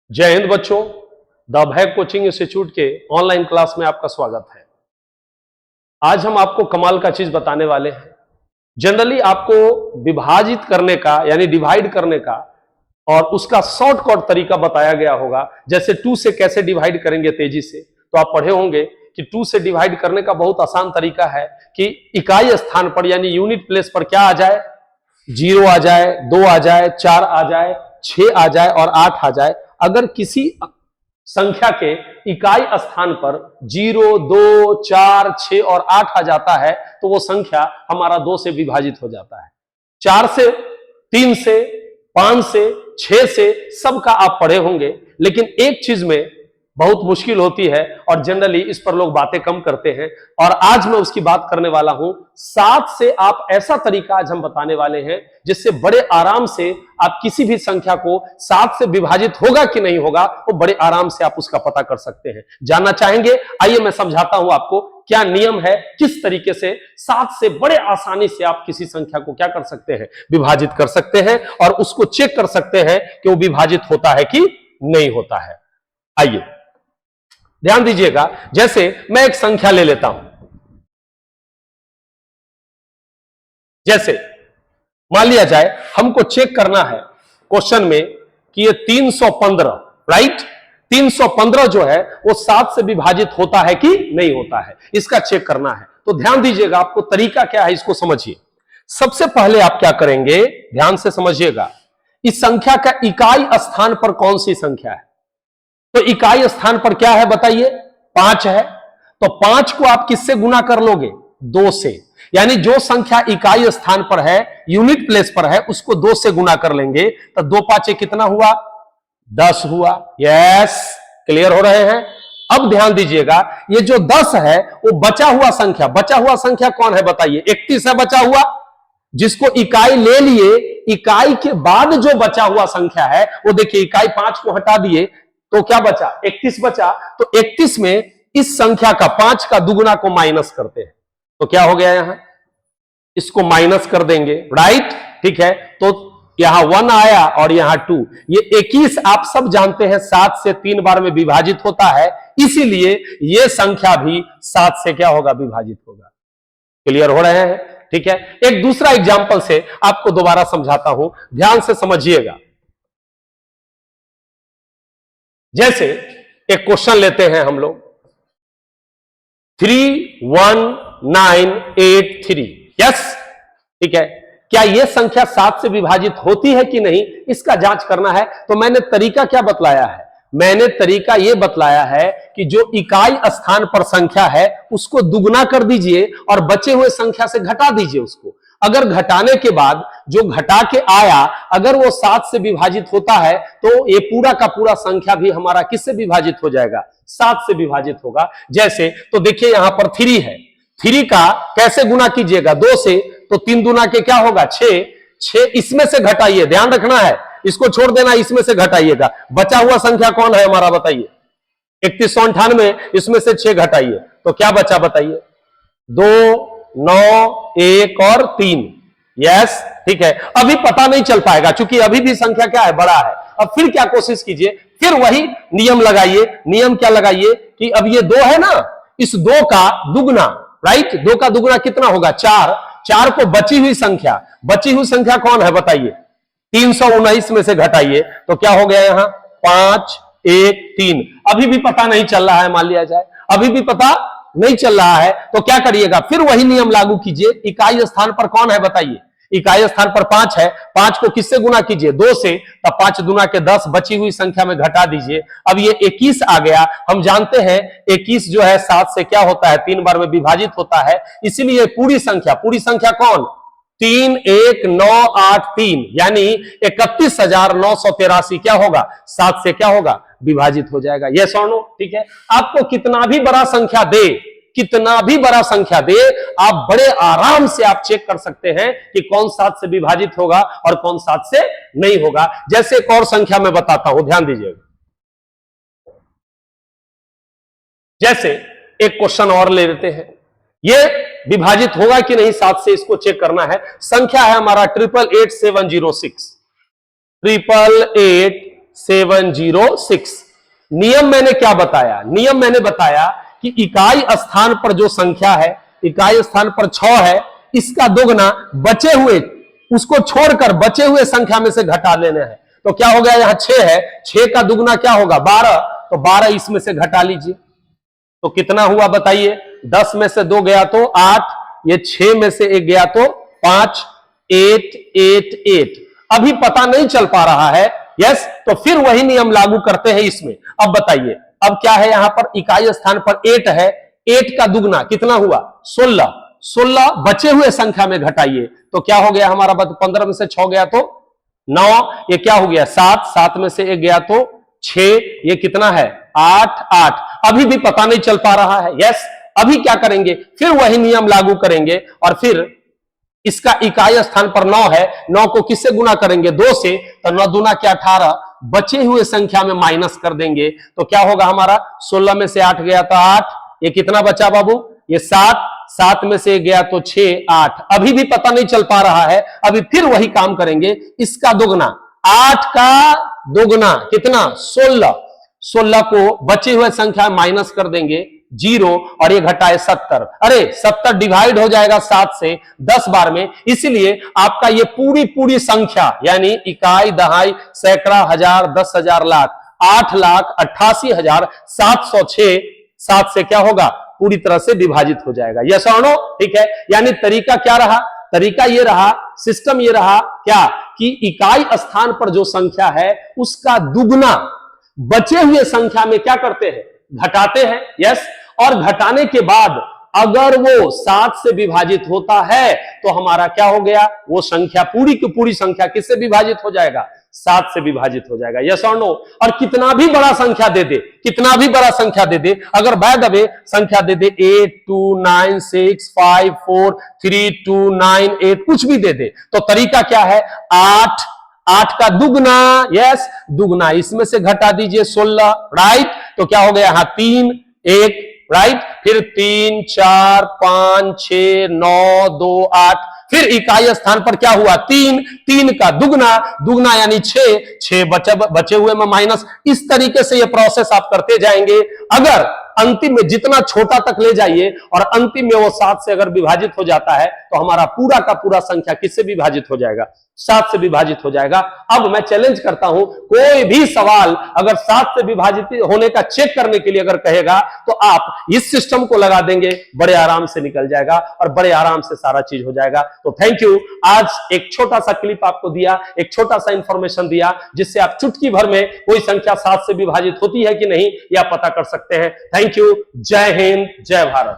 जय हिंद बच्चों, the Abhay coaching institute के ऑनलाइन क्लास में आपका स्वागत है। आज हम आपको कमाल का चीज बताने वाले हैं। जनरली आपको विभाजित करने का यानी डिवाइड करने का और उसका शॉर्टकट तरीका बताया गया होगा। जैसे 2 से कैसे डिवाइड करेंगे तेजी से, तो आप पढ़े होंगे कि 2 से डिवाइड करने का बहुत आसान तरीका है कि इकाई स्थान पर यानी यूनिट प्लेस पर क्या आ जाए, 0 आ जाए, 2 आ जाए, 4 आ जाए, 6 आ जाए और 8 आ जाए। अगर किसी संख्या के इकाई स्थान पर 0, 2, 4, 6 और 8 आ जाता है तो वो संख्या हमारा 2 से विभाजित हो जाता है। 4 से, 3 से, 5 से, 6 से सबका आप पढ़े होंगे, लेकिन एक चीज में बहुत मुश्किल होती है और जनरली इस पर लोग बातें कम करते हैं और आज मैं उसकी बात करने वाला हूं। 7 से आप ऐसा तरीका आज हम बताने वाले हैं जिससे बड़े आराम से आप किसी भी संख्या को 7 से विभाजित होगा कि नहीं होगा वो बड़े आराम से आप उसका पता कर सकते हैं। जानना चाहेंगे? आइए मैं समझाता हूं आपको क्या नियम है, किस तरीके से 7 से बड़े आसानी से आप किसी संख्या को क्या कर सकते हैं, विभाजित कर सकते हैं और उसको चेक कर सकते हैं कि वो विभाजित होता है कि नहीं होता है। आइए ध्यान दीजिएगा। जैसे मैं एक संख्या ले लेता हूं, जैसे मान लिया जाए हमको चेक करना है क्वेश्चन में कि ये 315, राइट, 315 जो है वो 7 से विभाजित होता है कि नहीं होता है, इसका चेक करना है। तो ध्यान दीजिएगा, आपको तरीका क्या है इसको समझिए। सबसे पहले आप क्या करेंगे, ध्यान से समझिएगा, इस संख्या का इकाई स्थान पर कौन सी संख्या है। तो इकाई स्थान पर क्या है बताइए, 5 है। तो 5 को आप किससे गुना कर लोगे, 2 से। यानी जो संख्या इकाई स्थान पर है, यूनिट प्लेस पर है, उसको 2 से गुना कर लेंगे तो 2 5 कितना हुआ, 10 हुआ। यस, क्लियर हो रहे हैं। अब ध्यान दीजिएगा, ये जो 10 है वो बचा हुआ संख्या कौन है बताइए, 31 है बचा हुआ, जिसको इकाई ले लिए। इकाई के बाद जो बचा हुआ संख्या है वो देखिए, इकाई 5 को हटा दिए तो क्या बचा, 31 बचा। तो 31 में इस संख्या का 5 का दुगुना को माइनस करते हैं तो क्या हो गया, यहां इसको माइनस कर देंगे, राइट, ठीक है। तो यहां 1 आया और यहां 2। ये 21 आप सब जानते हैं 7 से 3 बार में विभाजित होता है, इसीलिए यह संख्या भी 7 से क्या होगा, विभाजित होगा। क्लियर हो रहे हैं, ठीक है। एक दूसरा एग्जांपल से आपको दोबारा समझाता हूं, ध्यान से समझिएगा। जैसे एक क्वेश्चन लेते हैं हम लोग, 31983, यस, ठीक है। क्या यह संख्या 7 से विभाजित होती है कि नहीं, इसका जांच करना है। तो मैंने तरीका क्या बतलाया है, मैंने तरीका यह बतलाया है कि जो इकाई स्थान पर संख्या है उसको दुगना कर दीजिए और बचे हुए संख्या से घटा दीजिए उसको। अगर घटाने के बाद जो घटा के आया अगर वो 7 से विभाजित होता है तो ये पूरा का पूरा संख्या भी हमारा किससे विभाजित हो जाएगा, 7 से विभाजित होगा। जैसे तो देखिए यहां पर 3 है, 3 का कैसे गुना कीजिएगा, 2 से, तो 3 दूना के क्या होगा, 6 इसमें से घटाइए, ध्यान रखना है, इसको छोड़ देना, इसमें से घटाइएगा। बचा हुआ संख्या कौन है हमारा बताइए, 3198, इसमें से 6 घटाइए तो क्या बचा बताइए, 2, 9, 1 और 3। यस, ठीक है। अभी पता नहीं चल पाएगा क्योंकि अभी भी संख्या क्या है, बड़ा है। अब फिर क्या कोशिश कीजिए, फिर वही नियम लगाइए। नियम क्या लगाइए कि अब ये 2 है ना, इस 2 का दुगना, राइट, 2 का दुगना कितना होगा, 4। 4 को बची हुई संख्या कौन है बताइए, 319 में से घटाइए तो क्या हो गया, यहां 5, 1, 3। अभी भी पता नहीं चल रहा है, मान लिया जाए अभी भी पता नहीं चल रहा है तो क्या करिएगा, फिर वही नियम लागू कीजिए। इकाई स्थान पर कौन है बताइए, इकाई स्थान पर 5 है। 5 को किससे गुना कीजिए, 2 से, तब 5 दूना के 10, बची हुई संख्या में घटा दीजिए। अब ये 21 आ गया। हम जानते हैं 21 जो है 7 से क्या होता है, 3 बार में विभाजित होता है, इसीलिए पूरी संख्या कौन, 31983 यानी 31,983 क्या होगा, 7 से क्या होगा, विभाजित हो जाएगा। यस और नो, ठीक है। आपको कितना भी बड़ा संख्या दे, आप बड़े आराम से आप चेक कर सकते हैं कि कौन 7 से विभाजित होगा और कौन 7 से नहीं होगा। जैसे एक और संख्या मैं बताता हूं, ध्यान दीजिएगा। जैसे एक क्वेश्चन और ले लेते हैं, ये विभाजित होगा कि नहीं 7 से, इसको चेक करना है। संख्या है हमारा 888706, 888706। 706। नियम मैंने क्या बताया? नियम मैंने बताया कि इकाई स्थान पर जो संख्या है, इकाई स्थान पर 6 है, इसका दोगुना बचे हुए, उसको छोड़कर बचे हुए संख्या में से घटा लेना है। तो क्या हो गया, यहां 6 है, 6 का दुगुना क्या होगा 12, तो 12 इसमें से घटा लीजिए तो कितना हुआ बताइए। 10 में से 2 गया तो 8, ये 6 में से 1 गया तो 5, 8 8 8। अभी पता नहीं चल पा रहा है, यस, तो फिर वही नियम लागू करते हैं इसमें। अब बताइए, अब क्या है, यहां पर इकाई स्थान पर 8 है, 8 का दुगना कितना हुआ 16, 16 बचे हुए संख्या में घटाइए तो क्या हो गया हमारा, 15 में से 6 गया तो 9, ये क्या हो गया 7, 7 में से 1 गया तो 6, ये कितना है 8 8। अभी भी पता नहीं चल पा रहा है, यस, अभी क्या करेंगे, फिर वही नियम लागू करेंगे और फिर इसका इकाई स्थान पर 9 है, 9 को किससे गुना करेंगे 2 से, तो 9 दूना क्या 18, बचे हुए संख्या में माइनस कर देंगे तो क्या होगा हमारा, 16 में से 8 गया तो 8, ये कितना बचा बाबू, ये 7, 7 में से गया तो 6 8। अभी भी पता नहीं चल पा रहा है, अभी फिर वही काम करेंगे, इसका दोगुना 8 का दोगुना कितना 16, 16 को बचे हुए संख्या माइनस कर देंगे 0 और ये घटाए 70, अरे 70 डिवाइड हो जाएगा 7 से 10 बार में, इसलिए आपका ये पूरी संख्या यानी इकाई दहाई सैकड़ा हजार 10,000 लाख 8,88,706 7 से क्या होगा पूरी तरह से विभाजित हो जाएगा। यस और नो, ठीक है। यानी तरीका क्या रहा, तरीका ये रहा, सिस्टम ये रहा क्या कि इकाई स्थान पर जो संख्या है उसका दुगना बचे हुए संख्या में क्या करते हैं घटाते हैं, यस, और घटाने के बाद अगर वो 7 से विभाजित होता है तो हमारा क्या हो गया, वो संख्या पूरी की पूरी संख्या किससे विभाजित हो जाएगा 7 से विभाजित हो जाएगा। यस और नो। और कितना भी बड़ा संख्या दे दे, कितना भी बड़ा संख्या दे दे, अगर बाय द वे संख्या दे दे 8 2 9 6 5 4 3 2 9 8 कुछ भी दे दे तो तरीका क्या है, 8 का दुगना, यस, दुगना इसमें से घटा दीजिए 16, राइट, तो क्या हो गया यहां 3 1, राइट, फिर 3 4 5 6 9 2 8, फिर इकाई स्थान पर क्या हुआ 3, 3 का दुगना, दुगना यानी 6 बचे हुए में माइनस। इस तरीके से ये प्रोसेस आप करते जाएंगे। अगर अंतिम में जितना छोटा तक ले जाइए और अंतिम में वो 7 से अगर विभाजित हो जाता है तो हमारा पूरा का पूरा संख्या किससे विभाजित हो जाएगा 7 से विभाजित हो जाएगा। अब मैं चैलेंज करता हूं, कोई भी सवाल अगर 7 से विभाजित होने का चेक करने के लिए अगर कहेगा तो आप इस सिस्टम को लगा देंगे, बड़े आराम से निकल जाएगा और बड़े आराम से सारा चीज हो जाएगा। तो थैंक यू, आज एक छोटा सा क्लिप आपको दिया, एक छोटा सा इंफॉर्मेशन दिया जिससे आप चुटकी भर में कोई संख्या 7 से विभाजित होती है कि नहीं यह पता कर सकते हैं। थैंक यू, जय हिंद, जय भारत।